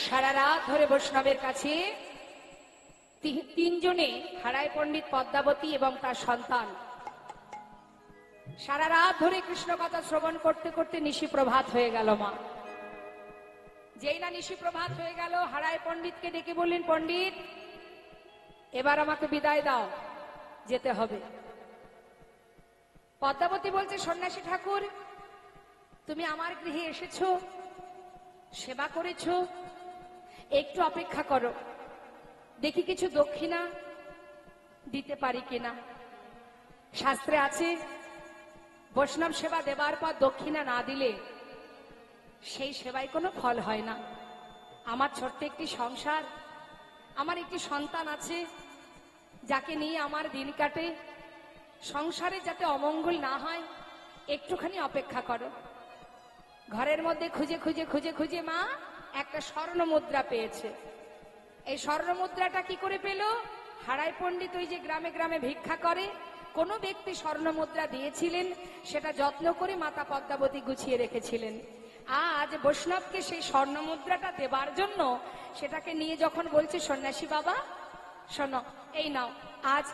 সারা রাত ধরে বৈষ্ণবের কাছে তিনজনে হারায় পণ্ডিত, পদ্মাবতী এবং তার সন্তান সারা রাত ধরে কৃষ্ণ কথা শ্রবণ করতে করতে নিশি প্রভাত হয়ে গেল। মা যেই না নিশি প্রভাত হয়ে গেল, হারায় পণ্ডিতকে ডেকে বললেন, পণ্ডিত এবার আমাকে বিদায় দাও, যেতে হবে। পদ্মাবতী বলছে, সন্ন্যাসী ঠাকুর তুমি আমার গৃহে এসেছো, সেবা করেছো, একটু অপেক্ষা করো, দেখি কিছু দক্ষিণা দিতে পারি কিনা। শাস্ত্রে আছে বৈষ্ণব সেবা দেবার পর দক্ষিণা না দিলে সেই সেবায় কোনো ফল হয় না। আমার ছোট্ট একটি সংসার, আমার একটি সন্তান আছে যাকে নিয়ে আমার দিন কাটে, সংসারে যাতে অমঙ্গল না হয় একটুখানি অপেক্ষা করো। ঘরের মধ্যে খুঁজে খুঁজে খুঁজে খুঁজে মা একটা স্বর্ণ মুদ্রা পেয়েছে। এই স্বর্ণ মুদ্রাটা কি করে পেল? হারায় পণ্ডিত ওই যে গ্রামে গ্রামে ভিক্ষা করে, কোনো ব্যক্তি স্বর্ণ মুদ্রা দিয়েছিলেন, সেটা যত্ন করে মাতা পদ্মাবতী গুছিয়ে রেখেছিলেন। আজ বৈষ্ণবকে সেই স্বর্ণ মুদ্রাটা দেবার জন্য সেটাকে নিয়ে যখন বলছে, সন্ন্যাসী বাবা শোনো, এই নাও, আজ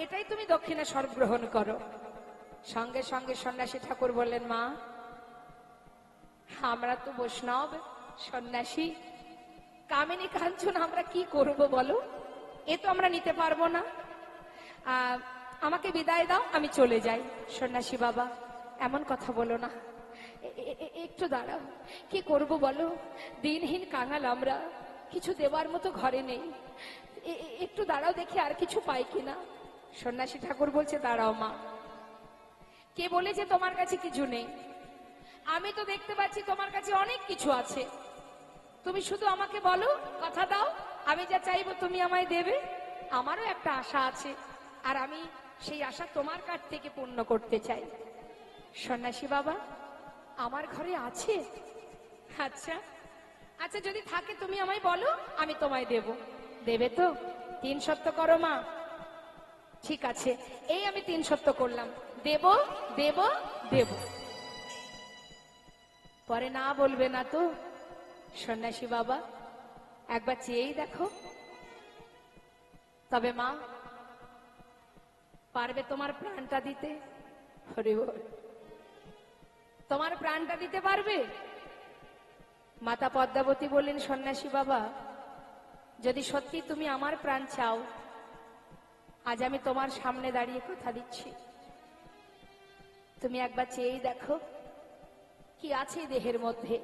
এটাই তুমি দক্ষিণা স্বরূপ গ্রহণ করো। সঙ্গে সঙ্গে সন্ন্যাসী ঠাকুর বললেন, মা আমরা তো বৈষ্ণব সন্ন্যাসী, কামিনী কাঞ্চন আমরা কি করব বলো, এ তো আমরা নিতে পারবো না, আমাকে বিদায় দাও, আমি চলে যাই। সন্ন্যাসী বাবা এমন কথা বলো না, একটু দাঁড়াও, কি করব বলো, দিনহীন কাঙাল আমরা, কিছু দেবার মতো ঘরে নেই, একটু দাঁড়াও দেখি আর কিছু পাই কিনা। সন্ন্যাসী ঠাকুর বলছে, দাঁড়াও মা, কে বলেছে তোমার কাছে কিছু নেই? আমি তো দেখতে পাচ্ছি তোমার কাছে অনেক কিছু আছে, তুমি শুধু আমাকে বলো, কথা দাও, আমি যা চাইবো তুমি আমায় দেবে। আমারও একটা আশা আছে, আর আমি সেই আশা তোমার কাছ থেকে পূর্ণ করতে চাই। সন্ন্যাসী বাবা আমার ঘরে আছে? আচ্ছা আচ্ছা, যদি থাকে তুমি আমায় বলো, আমি তোমায় দেব। দেবে তো? 3 সত্য করো মা। ঠিক আছে, এই আমি 3 সত্য করলাম, দেব দেব দেব। পরে না বলবে না তো? সন্ন্যাসী বাবা একবার চেয়েই দেখো। তবে মা পারবে তোমার প্রাণটা দিতে? হরি বল, তোমার প্রাণটা দিতে পারবে? মাতা পদ্মাবতী বললেন, সন্ন্যাসী বাবা যদি সত্যি তুমি আমার প্রাণ চাও, আজ আমি তোমার সামনে দাঁড়িয়ে কথা দিচ্ছি, তুমি একবার চেয়েই দেখো কি আছে দেহের মধ্যে।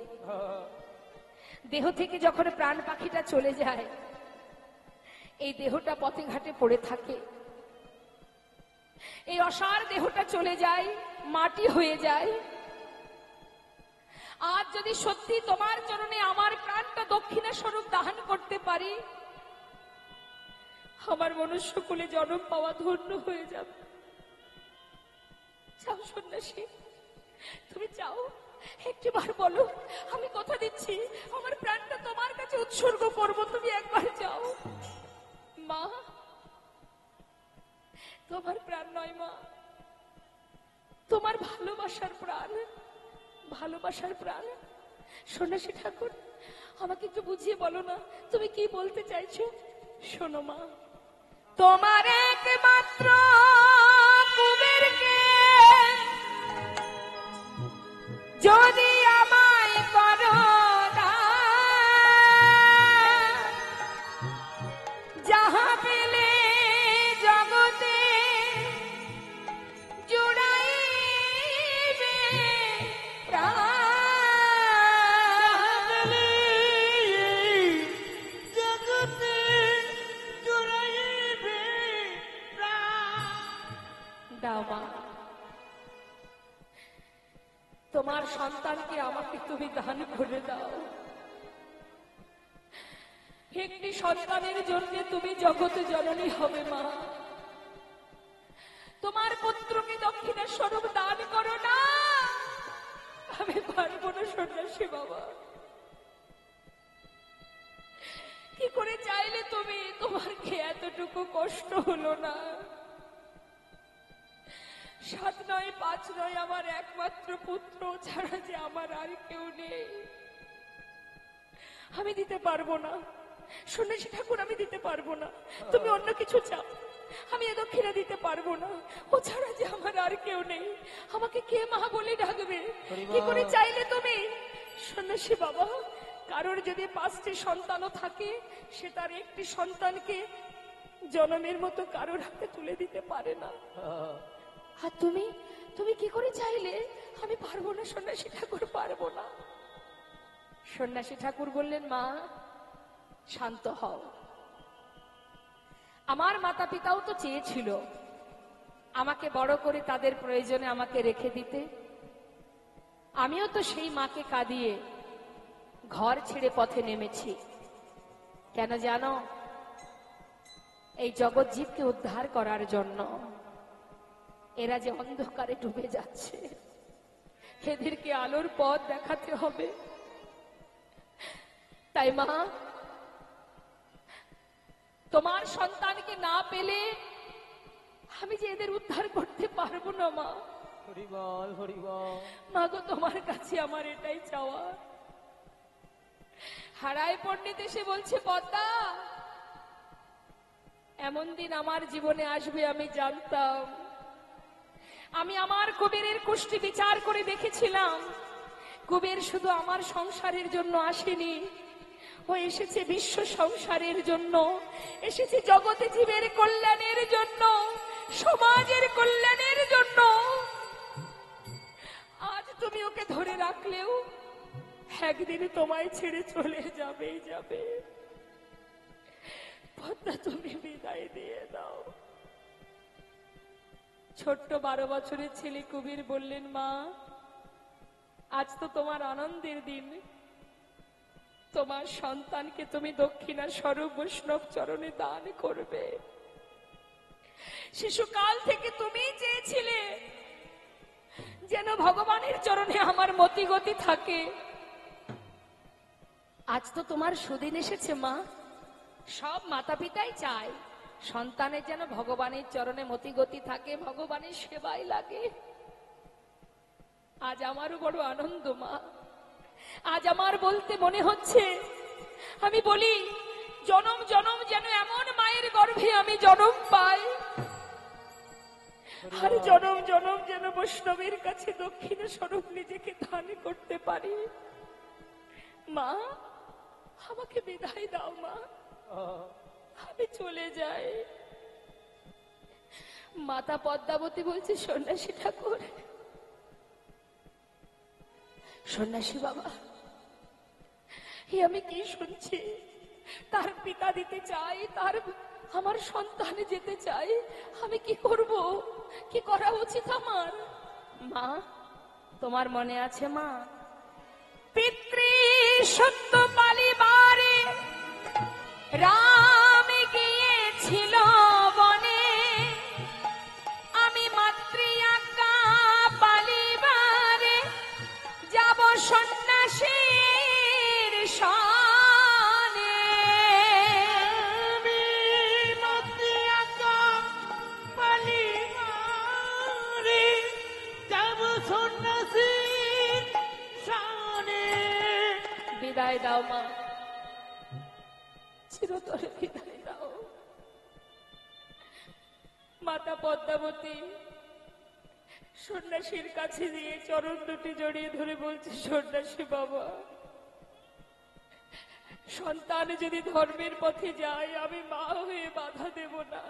দেহ থেকে যখন প্রাণ পাখিটা চলে যায়, এই দেহটা পথে ঘাটে পড়ে থাকে, এই অসার দেহটা চলে যায়, মাটি হয়ে যায়। আজ যদি সত্যি তোমার চরণে আমার প্রাণটা দক্ষিণা স্বরূপ দান করতে পারি, আমার মনুষ্য কুলে জন্ম পাওয়া ধন্য হয়ে যাবে। চাও সন্ন্যাসী, তুমি চাও? একটিবার বলো, আমি কথা দিচ্ছি আমার প্রাণটা তোমার কাছে উৎসর্গ করব, তুমি একবার চাও? মা তোমার প্রাণ নয় মা, তোমার ভালোবাসার প্রাণ, ভালোবাসার প্রাণ। সন্ন্যাসী ঠাকুর আমাকে একটু বুঝিয়ে বলো না, তুমি কি বলতে চাইছো? শোনো মা, তোমার একমাত্র কুবেরকে যদি আমায় করো যাহা পেলে জগতে জুড়াইবে প্রাণ, জগতে জুড়াইবে প্রাণ। দাও মা, তোমার সন্তানকে আমাকে তুমি দান করে দাও। একটি সন্তানের জন্য তুমি জগতে জননী হবে মা, তোমার পুত্রকে দক্ষিণা স্বরূপ দান করো না। আমি পারবো না সন্ন্যাসী বাবা, কি করে চাইলে তুমি? তোমার কি এতটুকু কষ্ট হলো না? 7 নয় 5 নয়, আমার একমাত্র পুত্র ছাড়া যে আমার আর কেউ নেই। আমি দিতে পারবো না সন্ন্যাসী ঠাকুর, আমি দিতে পারবো না। তুমি অন্য কিছু চাও, আমি এ দক্ষিণা দিতে পারবো না। ও ছাড়া যে আমার আর কেউ নেই, আমাকে কে মা বলে ডাকবে? কি করে চাইলে তুমি? সন্ন্যাসী বাবা, কারোর যদি 5টি সন্তানও থাকে, সে তার একটি সন্তানকে জনমের মতো কারোর হাতে তুলে দিতে পারে না। আর তুমি তুমি কি করে চাইলে? আমি পারবো না সন্ন্যাসী ঠাকুর, পারবো না। সন্ন্যাসী ঠাকুর বললেন, মা শান্ত হও। আমার মাতা পিতাও তো চেয়েছিল আমাকে বড় করে তাদের প্রয়োজনে আমাকে রেখে দিতে। আমিও তো সেই মাকে কাঁদিয়ে ঘর ছেড়ে পথে নেমেছি। কেন জানো? এই জগৎ জীবকে উদ্ধার করার জন্য। এরা যে অন্ধকারে ডুবে যাচ্ছে, এদেরকে আলোর পথ দেখাতে হবে। তাই মা, তোমার সন্তানকে না পেলে আমি যে এদের উদ্ধার করতে পারবো না মা। হরিবল হরিবল। মা গো, তোমার কাছে আমার এটাই চাওয়া। হারায় পণ্ডিত এসে বলছে, পদ্মা, এমন দিন আমার জীবনে আসবে আমি জানতাম। আমি আমার কুবেরের কুষ্টি বিচার করে দেখেছিলাম, কুবের শুধু আমার সংসারের জন্য আসেনি, ও এসেছে বিশ্ব সংসারের জন্য, এসেছে জগতে জীবের কল্যাণের জন্য, সমাজের কল্যাণের জন্য। আজ তুমি ওকে ধরে রাখলেও একদিন তোমায় ছেড়ে চলে যাবেই যাবে। পদ্মা, তুমি বিদায় দিয়ে দাও। ছোট্ট 12 বছরের ছেলে কবির বললেন, মা আজ তো তোমার আনন্দের দিন, তোমার সন্তানকে তুমি দক্ষিণা স্বরূপ বৈষ্ণব চরণে দান করবে। শিশুকাল থেকে তুমি চেয়েছিলে যেন ভগবানের চরণে আমার মতি গতি থাকে। আজ তো তোমার সুদিন এসেছে মা। সব মাতা পিতাই চায় সন্তানের যেন ভগবানের চরণে মতি গতি থাকে, ভগবানের সেবায় লাগে। আজ আমারও বড় আনন্দ মা। আজ আমার বলতে মনে হচ্ছে, আমি বলি জনম জনম যেন এমন মায়ের গর্ভে আমি জনম পাই, আর জনম জনম যেন বৈষ্ণবের কাছে দক্ষিণা স্বরূপ নিজেকে দান করতে পারি। মা, আমাকে বিদায় দাও মা, আমি চলে যাই। মাতা পদ্মাবতী বলছে, সন্ন্যাসী ঠাকুর, সন্ন্যাসী বাবা, আমি কি শুনছি? তার পিতা দিতে চাই, তার আমার সন্তান যেতে চাই, আমি কি করব? কি করা উচিত আমার? মা, তোমার মনে আছে মা, পিতৃ সত্য পালিবারে রাম গিয়েছিল বনে, আমি মাতৃ আজ্ঞা পালিবারে যাব সন্ন্যাসীর সনে। আমি মাতৃ আজ্ঞা পালিবারে যাব সন্ন্যাসীর সনে। বিদায় দাও মা, চিরতরে বিদায় দাও। মাতা পদ্মাবতী সন্ন্যাসীর কাছে দিয়ে চরণ দুটি জড়িয়ে ধরে বলছে, সন্ন্যাসী বাবা, সন্তান যদি ধর্মের পথে যায় আমি মা হয়ে বাধা দেব না,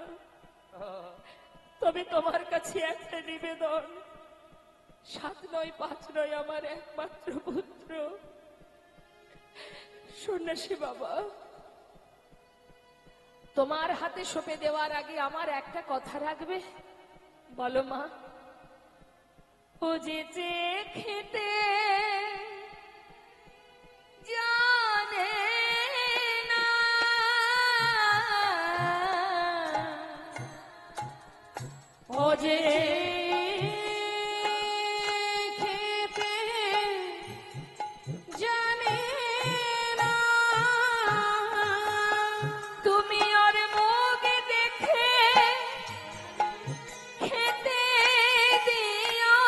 তবে তোমার কাছে একটা নিবেদন, 7 নয় 5 নয়, আমার একমাত্র পুত্র। সন্ন্যাসী বাবা, তোমার হাতে সঁপে দেওয়ার আগে আমার একটা কথা রাখবে? বলো মা। ও যে খেতে জানে না, ও যে খেতে জানে না, তুমি ওর মুখ দেখে খেতে দিও,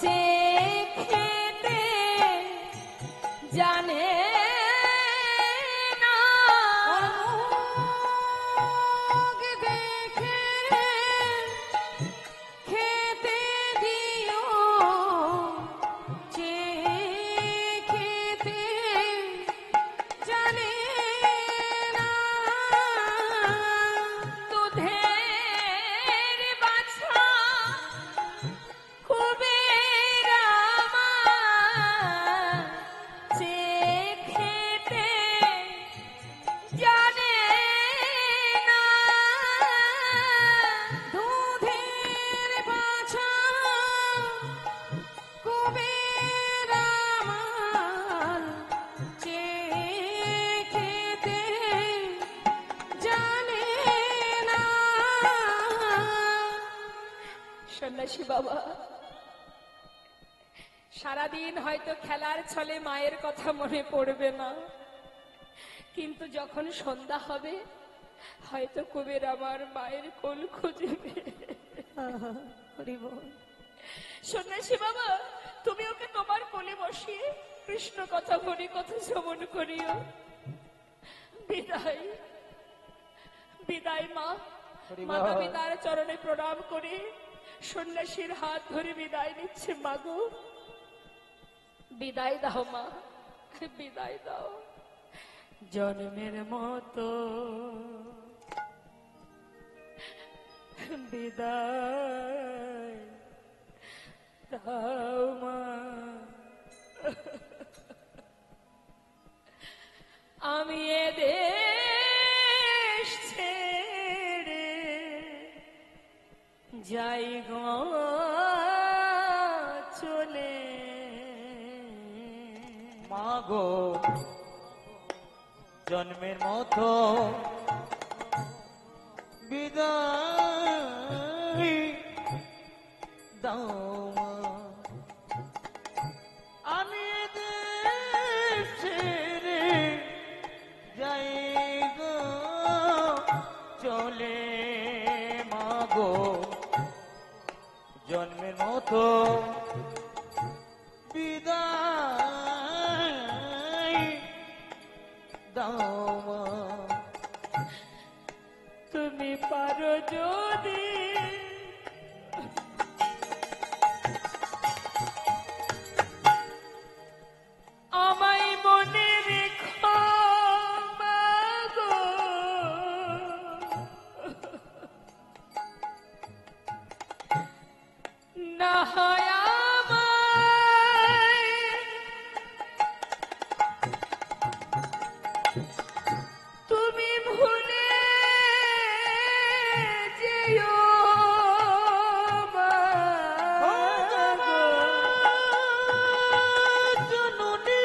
যে বাবা, সারাদিন হয়তো খেলার ছলে মায়ের কথা মনে পড়বে না, কিন্তু যখন সন্ধ্যা হবে হয়তো কুবের আমার মায়ের কোল খুঁজবে। সন্ন্যাসী বাবা, তুমি ওকে তোমার কোলে বসিয়ে কৃষ্ণ কথা হরি কথা শ্রবণ করিও। বিদায়, বিদায় মা। মাতা পিতার চরণে প্রণাম করে সন্ন্যাসীর হাত ধরে বিদায় নিচ্ছে। মাগো বিদায় দাও মা, বিদায় দাও। জন্মের মতো বিদায় দাও মা। আমি এ দেশ ছেড়ে যাই গো চলে। মাগো জন্মের মতো বিদায় দাও মা। আমি দেশ ছেড়ে যাই গো চলে। মাগো জন্মের মতো বিদায় দাও মা। তুমি পারো যদি আমায় মনে রেখো মাগো, না হয় আমায় তুমি ভুলে যেও মাগো। জননী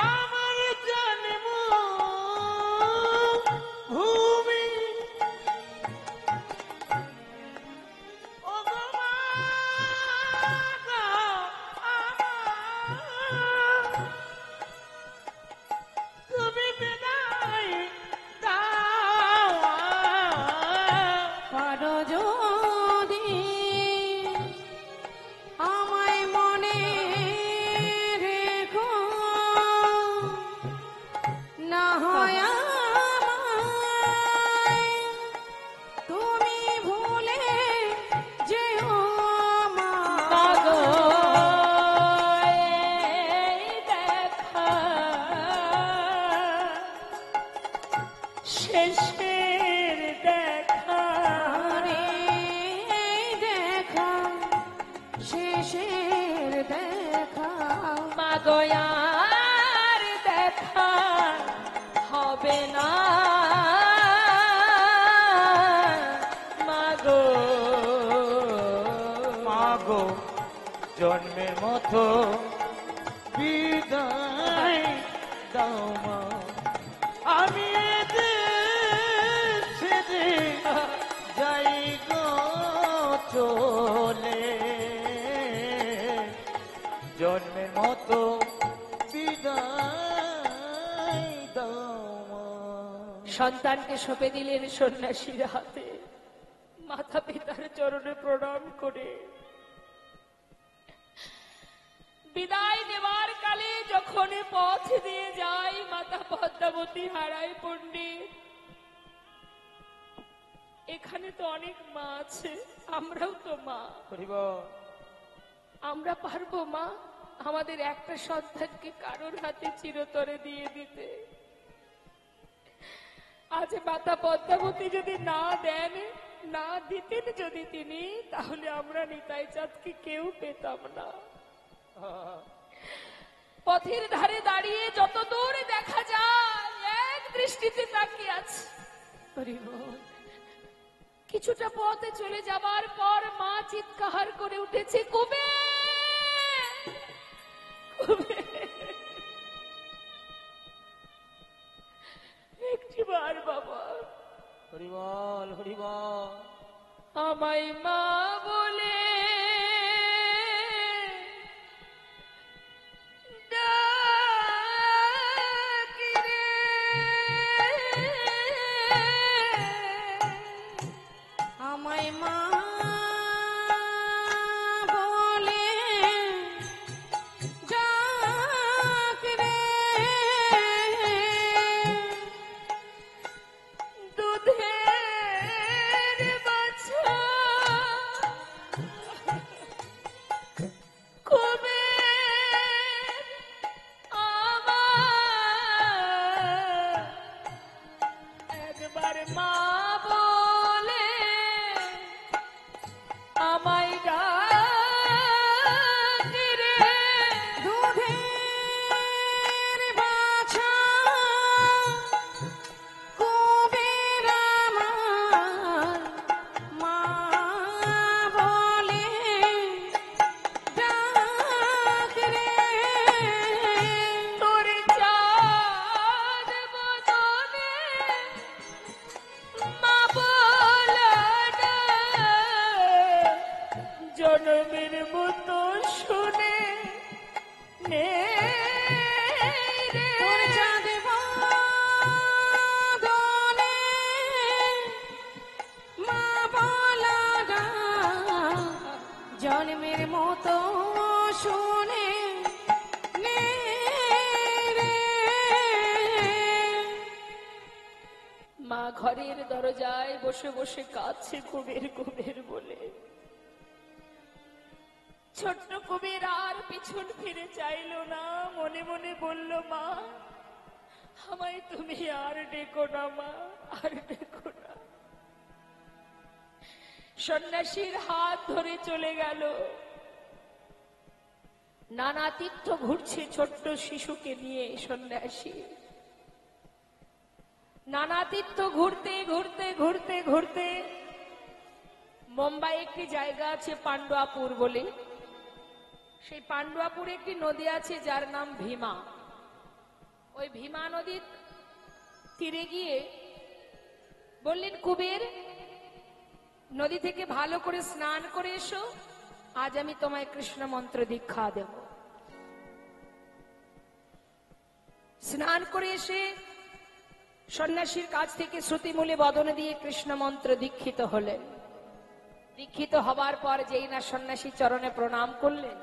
আমার জন্ম ভূমি ও গো মা গো আমার, তুমি বিদায় দাও। পারো যদি আমায় মনে রেখো, না হয় আমায় তুমি ভুলে যেও মাগো। এই দেখা শেষের দেখা রে, দেখা শেষের দেখা মাগো, আর দেখা হবে না মাগো। মাগো জন্মের মতো বিদায় দাও মা। আমি দেশ ছেড়ে যাই গো চলে। জন্মের মতো বিদায় দাও মা। সন্তানকে সঁপে দিলেন সন্ন্যাসীর হাতে। মাতা পিতার চরণে প্রণাম করে বিদায় নেবার কালে যখন পথ দিয়ে যায় মাতা পদ্মাবতী হারায় পণ্ডিত। এখানে তো অনেক মা আছে, আমরাও তো মা। আমরা পারবো মা আমাদের একটা সন্তানকে কারোর হাতে চিরতরে দিয়ে দিতে? আজ মাতা পদ্মাবতী যদি না দেন, না দিতেন যদি তিনি, তাহলে আমরা নিতাই চাঁদকে কেউ পেতাম না। পথের ধারে দাঁড়িয়ে যত দূর দেখা যায় এক দৃষ্টিতে তাকিয়ে আছে। কিছুটা পথে চলে যাবার পর মা চিৎকার করে উঠেছে, কুবের, কুবের। একটি জনমের মতো শুনে নে রে। তোর চাঁদ বদনে মা বলা গান জন্মের মতো শুনে নে রে। মা ঘরের দরজায় বসে বসে কাঁদছে কুবের কুবের বলে। ছোট্ট কুবের আর পিছন ফিরে চাইলো না, মনে মনে বলল, মা আমায় তুমি আর ডেকো না মা, আর ডেকো না। সন্ন্যাসীর হাত ধরে চলে গেল। নানা তীর্থ ঘুরছে ছোট্ট শিশুকে নিয়ে সন্ন্যাসী। নানা তীর্থ ঘুরতে ঘুরতে ঘুরতে ঘুরতে মুম্বাই একটি জায়গা আছে পান্ডুয়াপুর বলে, সেই পান্ডুয়াপুরে একটি নদী আছে যার নাম ভীমা। ওই ভীমা নদীর তীরে গিয়ে বললেন, কুবের নদী থেকে ভালো করে স্নান করে এসো, আজ আমি তোমায় কৃষ্ণ মন্ত্র দীক্ষা দেব। স্নান করে এসে সন্ন্যাসীর কাছ থেকে শ্রুতিমূলে বদনে দিয়ে কৃষ্ণ মন্ত্র দীক্ষিত হলেন। দীক্ষিত হবার পর যেই না সন্ন্যাসী চরণে প্রণাম করলেন,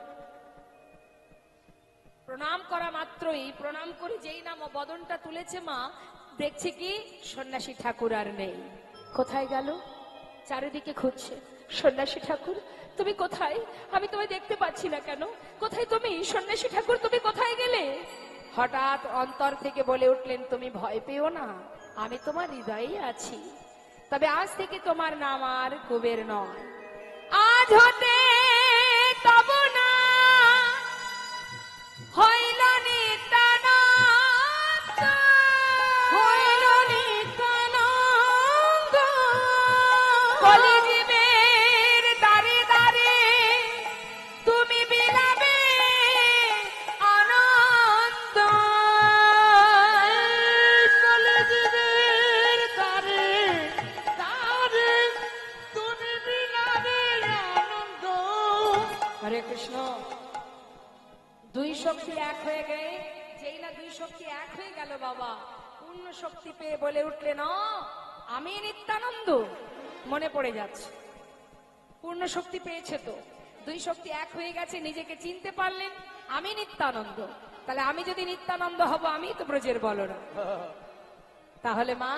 প্রণাম করা মাত্রই, প্রণাম করে যেই না বদনটা তুলেছে মা, দেখছে কি সন্ন্যাসী ঠাকুর আর নেই। কোথায় গেল? চারিদিকে খুঁজছে, সন্ন্যাসী ঠাকুর তুমি কোথায়? আমি তোমায় দেখতে পাচ্ছি না কেন? কোথায় তুমি? সন্ন্যাসী ঠাকুর তুমি কোথায় গেলে? হঠাৎ অন্তর থেকে বলে উঠলেন, তুমি ভয় পেও না, আমি তোমার হৃদয়ে আছি। তবে আজ থেকে তোমার নাম আর কুবের নয়, আজ হতে তব না হইল নিত্যানন্দ। হইল নিত্যানন্দ। কলিজীবের দ্বারে দ্বারে তুমি বিলাবে আনন্দ। কলিযুগের দ্বারে দ্বারে তুমি বিলাবে আনন্দ। হরে কৃষ্ণ। দুই শক্তি এক হয়ে গেলে, যেই না দুই শক্তি এক হয়ে গেল বাবা, পূর্ণ শক্তি পেয়ে বলে উঠলেন, আমি নিত্যানন্দ। মনে পড়ে যাচ্ছে, পূর্ণ শক্তি পেয়েছে তো, দুই শক্তি এক হয়ে গেছে, নিজেকে চিনতে পারলেন, আমি নিত্যানন্দ। তাহলে আমি যদি নিত্যানন্দ হব, আমি তো ব্রজের বলরাম। তাহলে মা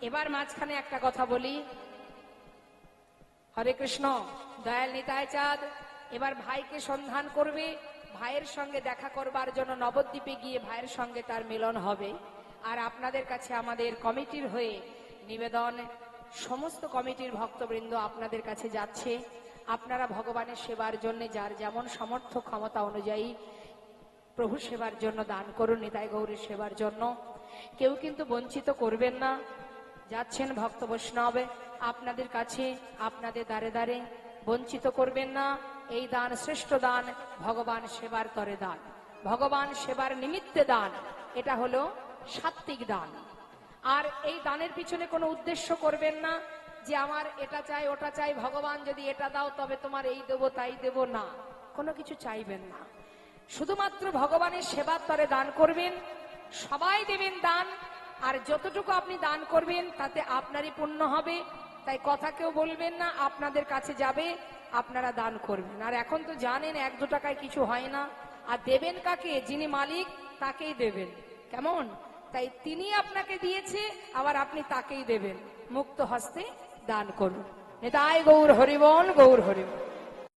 এবার মাঝখানে একটা কথা বলি। হরে কৃষ্ণ। দয়াল নিতাই চাঁদ এবার ভাইকে সন্ধান করবে, ভাইয়ের সঙ্গে দেখা করবার জন্য নবদ্বীপে গিয়ে ভাইয়ের সঙ্গে তার মিলন হবে। আর আপনাদের কাছে আমাদের কমিটির হয়ে নিবেদন, সমস্ত কমিটির ভক্তবৃন্দ আপনাদের কাছে যাচ্ছে, আপনারা ভগবানের সেবার জন্য যার যেমন সামর্থ্য ক্ষমতা অনুযায়ী প্রভু সেবার জন্য দান করুন, নিতাই গৌরীর সেবার জন্য। কেউ কিন্তু বঞ্চিত করবেন না। যাচ্ছেন ভক্ত বৈষ্ণব আপনাদের কাছে, আপনাদের দ্বারে দ্বারে, বঞ্চিত করবেন না। এই দান শ্রেষ্ঠ দান, ভগবান সেবার তরে দান, ভগবান সেবার নিমিত্তে দান। এটা হলো সাত্ত্বিক দান। আর এই দানের পিছনে কোনো উদ্দেশ্য করবেন না যে আমার এটা চাই ওটা চাই, ভগবান যদি এটা দাও তবে তোমার এই দেবো তাই দেবো, না, কোনো কিছু চাইবেন না। শুধুমাত্র ভগবানের সেবার তরে দান করবেন, সবাই দেবেন দান। আর যতটুকু আপনি দান করবেন তাতে আপনারই পুণ্য হবে। তাই কথা কেউ বলবেন না, আপনাদের কাছে যাবে, আপনারা দান করবেন। আর এখন তো জানেন 1-2 টাকায় কিছু হয় না। আর দেবেন কাকে? যিনি মালিক তাকেই দেবেন। কেমন? তাই তিনি আপনাকে দিয়েছে, আবার আপনি তাকেই দেবেন। মুক্ত হস্তে দান করুন। নিতাই গৌর হরিবল, গৌর হরিবল।